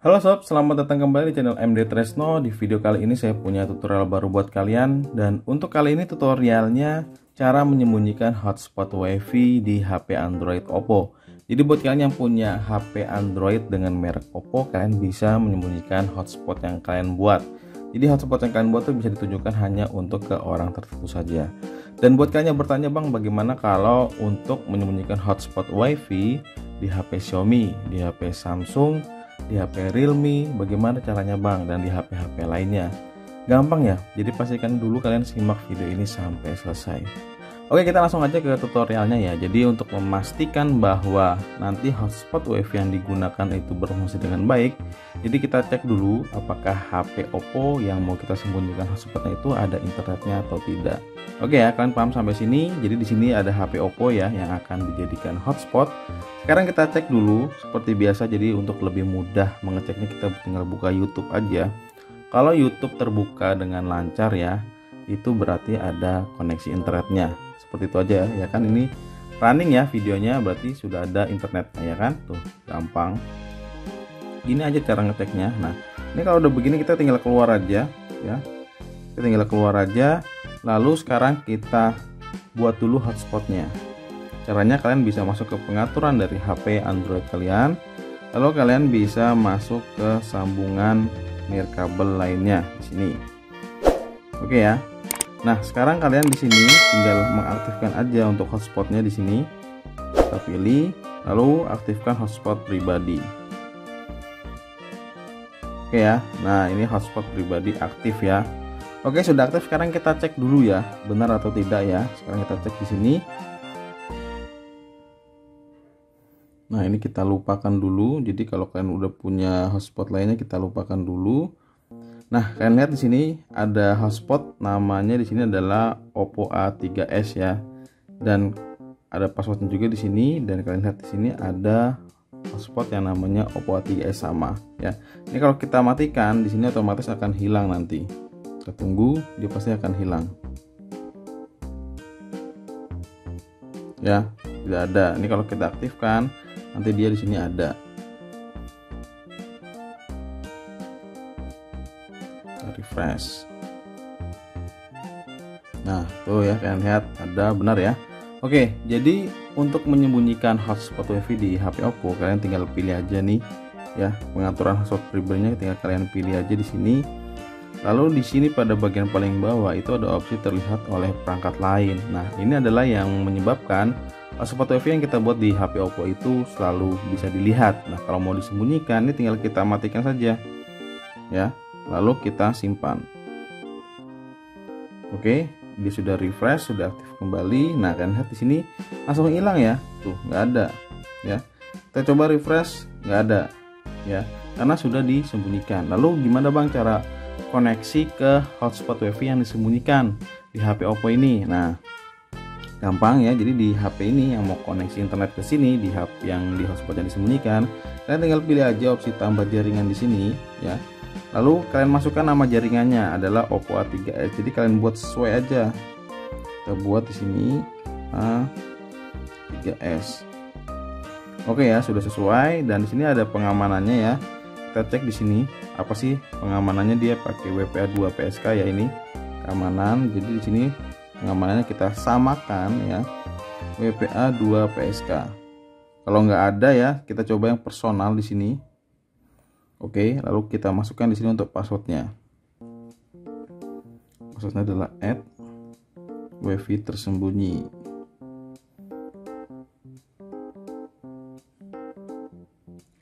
Halo sob, selamat datang kembali di channel MD Tresno. Di video kali ini saya punya tutorial baru buat kalian. Dan untuk kali ini tutorialnya cara menyembunyikan hotspot WiFi di HP Android Oppo. Jadi buat kalian yang punya HP Android dengan merek Oppo, kalian bisa menyembunyikan hotspot yang kalian buat. Jadi hotspot yang kalian buat itu bisa ditunjukkan hanya untuk ke orang tertentu saja. Dan buat kalian yang bertanya, bang, bagaimana kalau untuk menyembunyikan hotspot WiFi di HP Xiaomi, di HP Samsung, di HP Realme, bagaimana caranya bang, dan di HP-HP lainnya? Gampang ya, jadi pastikan dulu kalian simak video ini sampai selesai. Oke, kita langsung aja ke tutorialnya ya. Jadi untuk memastikan bahwa nanti hotspot WiFi yang digunakan itu berfungsi dengan baik, jadi kita cek dulu apakah HP Oppo yang mau kita sembunyikan hotspotnya itu ada internetnya atau tidak. Oke ya, kalian paham sampai sini? Jadi di sini ada HP Oppo ya yang akan dijadikan hotspot. Sekarang kita cek dulu seperti biasa. Jadi untuk lebih mudah mengeceknya, kita tinggal buka YouTube aja. Kalau YouTube terbuka dengan lancar ya, itu berarti ada koneksi internetnya. Seperti itu aja ya kan, ini running ya videonya, berarti sudah ada internetnya ya kan. Tuh, gampang. Gini aja cara ngeceknya. Nah, ini kalau udah begini kita tinggal keluar aja ya. Kita tinggal keluar aja. Lalu sekarang kita buat dulu hotspotnya. Caranya kalian bisa masuk ke pengaturan dari HP Android kalian. Lalu kalian bisa masuk ke sambungan nirkabel lainnya di sini. Oke ya. Nah, sekarang kalian di sini tinggal mengaktifkan aja untuk hotspotnya di sini. Kita pilih, lalu aktifkan hotspot pribadi. Oke ya. Nah, ini hotspot pribadi aktif ya. Oke, sudah aktif. Sekarang kita cek dulu ya, benar atau tidak ya. Sekarang kita cek di sini. Nah, ini kita lupakan dulu. Jadi kalau kalian udah punya hotspot lainnya, kita lupakan dulu. Nah, kalian lihat di sini ada hotspot, namanya di sini adalah Oppo A3s ya. Dan ada passwordnya juga di sini, dan kalian lihat di sini ada hotspot yang namanya Oppo A3s sama ya. Ini kalau kita matikan di sini otomatis akan hilang nanti. Kita tunggu, dia pasti akan hilang. Ya, tidak ada. Ini kalau kita aktifkan, nanti dia di sini ada. Refresh. Nah, tuh ya, kalian lihat ada, benar ya. Oke, jadi untuk menyembunyikan hotspot WiFi di HP Oppo, kalian tinggal pilih aja nih ya, pengaturan hotspot pribadinya tinggal kalian pilih aja di sini. Lalu di sini pada bagian paling bawah itu ada opsi terlihat oleh perangkat lain. Nah, ini adalah yang menyebabkan hotspot WiFi yang kita buat di HP Oppo itu selalu bisa dilihat. Nah, kalau mau disembunyikan, ini tinggal kita matikan saja ya. Lalu kita simpan. Oke, dia sudah refresh, sudah aktif kembali. Nah, kalian lihat di sini langsung hilang ya. Tuh, nggak ada ya. Kita coba refresh, nggak ada ya, karena sudah disembunyikan. Lalu gimana bang cara koneksi ke hotspot WiFi yang disembunyikan di HP Oppo ini? Nah, gampang ya. Jadi di HP ini yang mau koneksi internet ke sini, di HP yang di hotspot yang disembunyikan, kalian tinggal pilih aja opsi tambah jaringan di sini ya. Lalu kalian masukkan nama jaringannya adalah Oppo A3s. Jadi kalian buat sesuai aja. Kita buat di sini A3s. Oke ya, sudah sesuai, dan di sini ada pengamanannya ya. Kita cek di sini apa sih pengamanannya, dia pakai WPA2 PSK ya, ini keamanan. Jadi di sini pengamanannya kita samakan ya, WPA2 PSK. Kalau nggak ada ya, kita coba yang personal di sini. Oke, lalu kita masukkan di sini untuk passwordnya. Passwordnya adalah @wifi tersembunyi.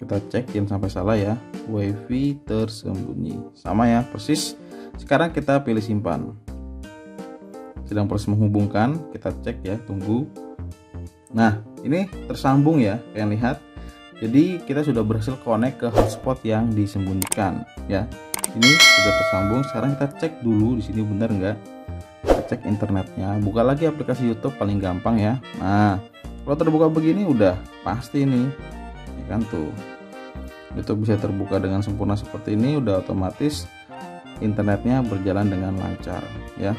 Kita cek jangan sampai salah ya, WiFi tersembunyi. Sama ya, persis. Sekarang kita pilih simpan. Sedang proses menghubungkan, kita cek ya, tunggu. Nah, ini tersambung ya, kalian lihat. Jadi kita sudah berhasil connect ke hotspot yang disembunyikan ya. Ini sudah tersambung. Sekarang kita cek dulu di sini benar nggak. Kita cek internetnya. Buka lagi aplikasi YouTube, paling gampang ya. Nah, kalau terbuka begini udah pasti nih, ya kan tuh. YouTube bisa terbuka dengan sempurna seperti ini, udah otomatis internetnya berjalan dengan lancar ya.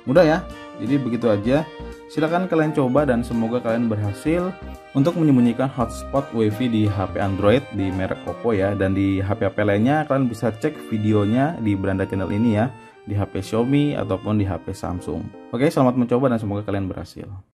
Mudah ya. Jadi begitu aja. Silahkan kalian coba dan semoga kalian berhasil untuk menyembunyikan hotspot WiFi di HP Android di merek Oppo ya. Dan di HP-HP lainnya kalian bisa cek videonya di beranda channel ini ya, di HP Xiaomi ataupun di HP Samsung. Oke, selamat mencoba dan semoga kalian berhasil.